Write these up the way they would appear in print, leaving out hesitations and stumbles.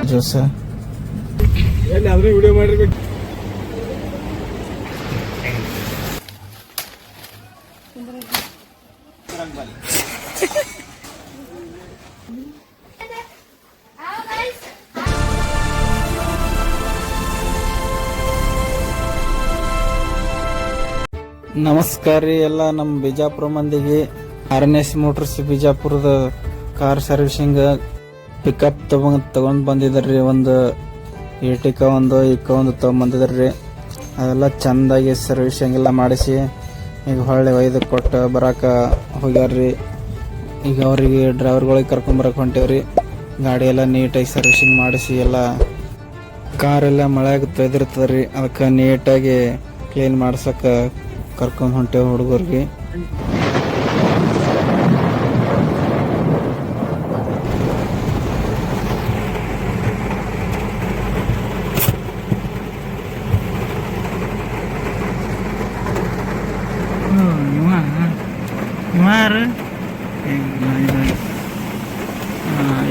Juice ಎಲ್ಲಿ video ಮಾಡಿರ್ಬೇಕು. ನಮಸ್ಕಾರ ರೀ ಎಲ್ಲ ನಮ್ಮ ಬಿಜಾಪುರ ಮಂದಿಗೆ. RNS ಮೋಟರ್ಸ್ ಬಿಜಾಪುರದ ಕಾರ್ ಸರ್ವಿಸಿಂಗ್ ಪಿಕಪ್ ತಗೊಂಡ್ ಬಂದಿದ್ದಾರ್ರಿ. ಒಂದು ಏಟಿಕ ಒಂದು ತಗೊಂಬಂದಿದ್ದಾರ್ರಿ. ಅದೆಲ್ಲ ಚಂದಾಗಿ ಸರ್ವಿಸಿಂಗ್ ಎಲ್ಲ ಮಾಡಿಸಿ ಈಗ ಹೊಳ್ಳಿ ಒಯ್ದು ಕೊಟ್ಟು ಬರಾಕ ಹೋಗ್ಯಾರ್ರಿ. ಈಗ ಅವ್ರಿಗೆ ಡ್ರೈವರ್ಗಳಿಗೆ ಕರ್ಕೊಂಬರಕ್ಕೆ ಹೊಂಟೇವ್ರಿ. ಗಾಡಿ ಎಲ್ಲ ನೀಟಾಗಿ ಸರ್ವಿಸಿಂಗ್ ಮಾಡಿಸಿ ಎಲ್ಲ ಕಾರೆಲ್ಲ ಮಳೆಯಾಗ ತೊಯ್ದಿರ್ತದ್ರಿ. ಅದಕ್ಕೆ ನೀಟಾಗಿ ಕ್ಲೀನ್ ಮಾಡ್ಸಕ್ಕೆ ಕರ್ಕೊಂಡು ಹೊಂಟೇವ್ ಹುಡುಗರಿಗೆ.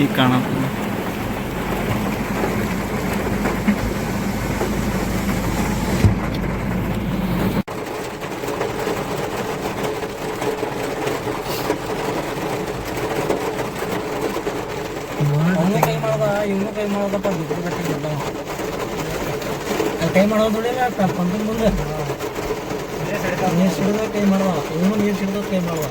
ಈಗ ಕಾಣತ್ತ ಕೈ ಮಾಡೋದಪ್ಪ ಕೈ ಮಾಡೋದು ನೋಡಿಲ್ಲ ಪಂಪಿನ ಮುಂದೆ ನೀರು ಸಿಡಿದ ಕೈ ಮಾಡುವ ಇವನು ನೀರು ಸಿಡಿದ ಕೈ ಮಾಡುವ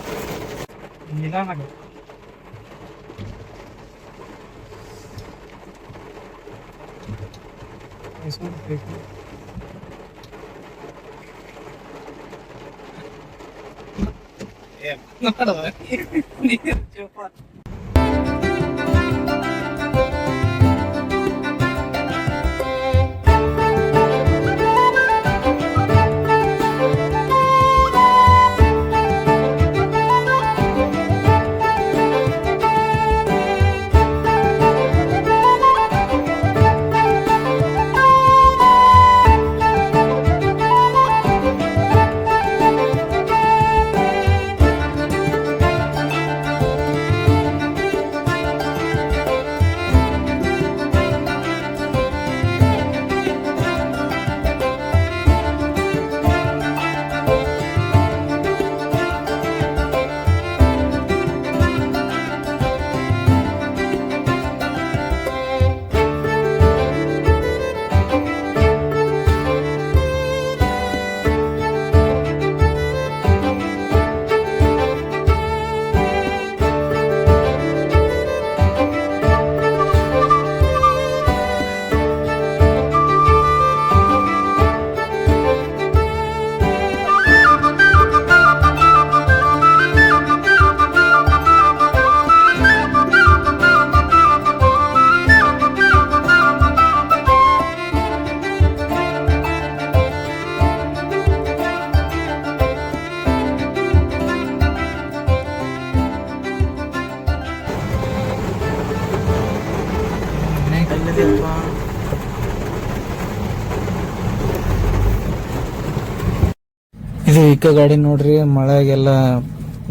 ಇದು ಇಕ್ಕ ಗಾಡಿ ನೋಡ್ರಿ. ಮಳೆಗೆಲ್ಲ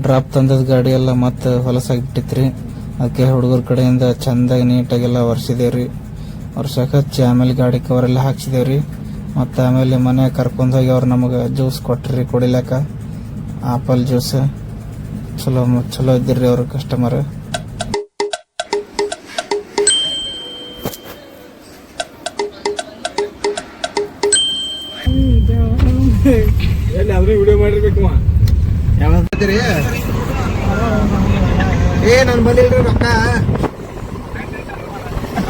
ಡ್ರಾಪ್ ತಂದದ ಗಾಡಿ ಎಲ್ಲ ಮತ್ತೆ ಹೊಲಸಾಗಿಬಿಟ್ಟಿತ್ರಿ. ಅದಕ್ಕೆ ಹುಡುಗರ ಕಡೆಯಿಂದ ಚಂದಾಗಿ ನೀಟಾಗೆಲ್ಲ ಒರೆಸಿದೇವ್ರಿ. ವರ್ಷಕ್ಕೆ ಆಮೇಲೆ ಗಾಡಿ ಕವರ್ ಎಲ್ಲ ಹಾಕ್ಸಿದೇವ್ರಿ. ಮತ್ತು ಆಮೇಲೆ ಮನೆ ಕರ್ಕೊಂಡು ಹೋಗಿ ಅವ್ರು ನಮಗೆ ಜ್ಯೂಸ್ ಕೊಟ್ರಿ ಕುಡಿಲಕ್ಕ. ಆಪಲ್ ಜ್ಯೂಸ್ ಚಲೋ ಇದ್ದಿರ್ರಿ ಅವ್ರ ಕಸ್ಟಮರ್. ಎಲ್ಲಿ ವಿಡಿಯೋ ಮಾಡಿರ್ಬೇಕು. ಯಾವ್ದ್ರಿ ನನ್ ಬಲ್ಲಿ ಇಲ್ರಿ ರೊಕ್ಕ.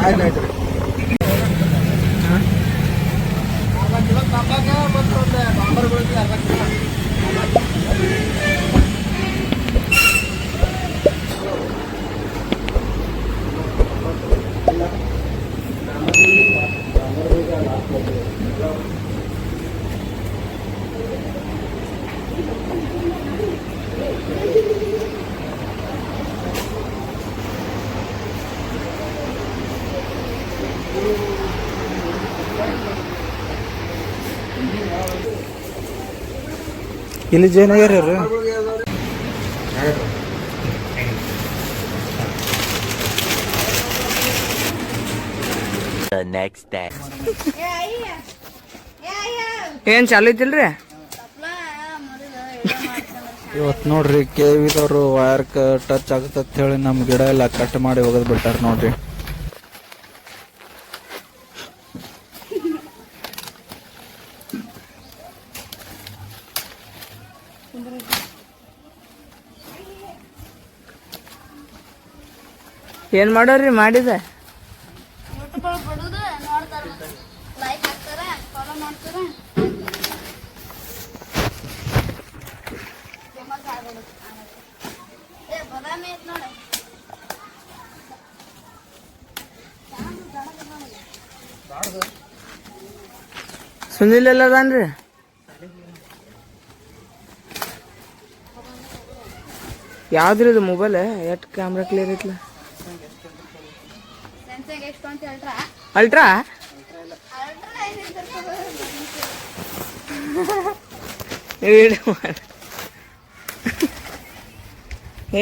ಆಯ್ತು ಇಲ್ಲಿ ಜೈನ್ ಆಗ್ಯಾರ. The next day. ಏನ್ ಚಾಲು ಐತಿಲ್ರಿ? ಇವತ್ತು ನೋಡ್ರಿ ಕೇವಿದವರು ವೈರ್ ಟಚ್ ಆಗತ್ತ ಹೇಳಿ ನಮ್ ಗಿಡ ಎಲ್ಲ ಕಟ್ ಮಾಡಿ ಹೋಗೋದ್ ಬಿಟ್ಟಾರ ನೋಡ್ರಿ. ಏನ್ ಮಾಡೋರಿ ಮಾಡಿದ? ಲೈಕ್ ಹಾಕ್ತಾರ, ಫಾಲೋ ಮಾಡ್ತಾರ. ಬದಾಮಿ ಐತ್ ನೋಡ. ಸುನಿಲ್ ಎಲ್ಲ ಅದಾನ್ರಿ? ಯಾವ್ದ್ರಿ ಇದು ಮೊಬೈಲ್? ಎಷ್ಟ್ ಕ್ಯಾಮ್ರಾ ಕ್ಲಿಯರ್ ಐತ್ಲ? Samsung S20 ultra. Ultra? Ultra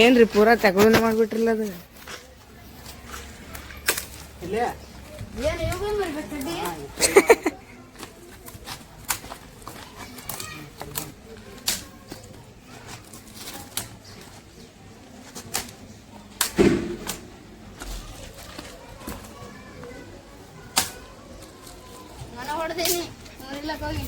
ಏನ್ರಿ ಪೂರಾ ತಗೊಳ್ಳಿ ಮಾಡ್ಬಿಟ್ರಲ್ಲ ಅದು. ಏನು ಇವಾಗ ಬರ್ಬೇಕಡ್ಡಿ? ನಾನು ಹೊಡೆದೇನಿ ನೋಡಿಲ್ಲಕ್ಕೆ ಹೋಗಿ.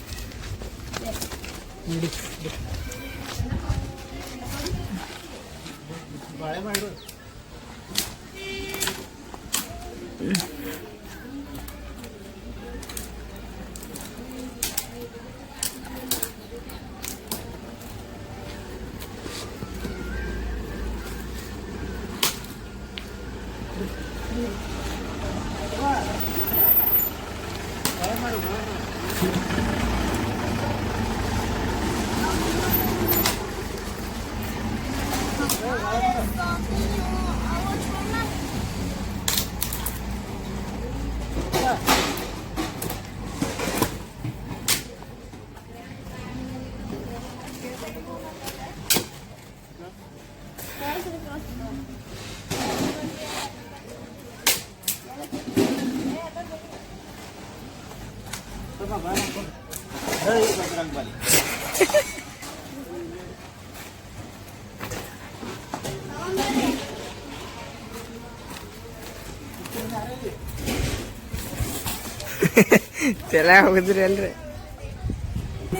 ತಲೆ ಹೋಗಿದ್ರಿ ಅಲ್ರಿ?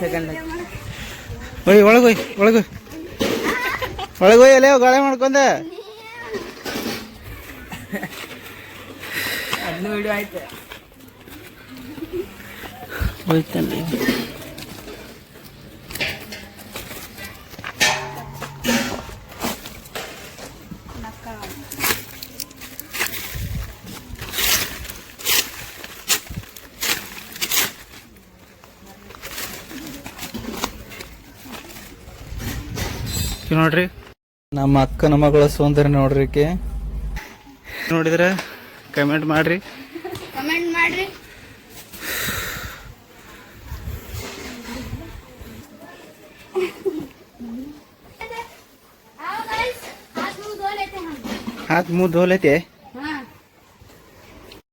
ಸೆಕೆಂಡ್ ಒಯ್ ಒಳಗೋಯ್ ಒಳಗೋಯ್ ಒಳಗೋಯ್ ಅಲ್ಲೇ ಗಾಳಿ ಮಾಡ್ಕೊಂಡ. ಅದನ್ನು ವಿಡಿಯೋ ಆಯ್ತು. ಹೋಯ್ತಲ್ಲಿ ನೋಡ್ರಿ ನಮ್ಮ ಅಕ್ಕನ ಮಗಳ ಸೌಂದರ್ಯ ನೋಡ್ರಿ. ನೋಡಿದ್ರ ಕಮೆಂಟ್ ಮಾಡ್ರಿ. ಕಮೆಂಟ್ ಮಾಡ್ರಿ. हाथ मुंह धो लेते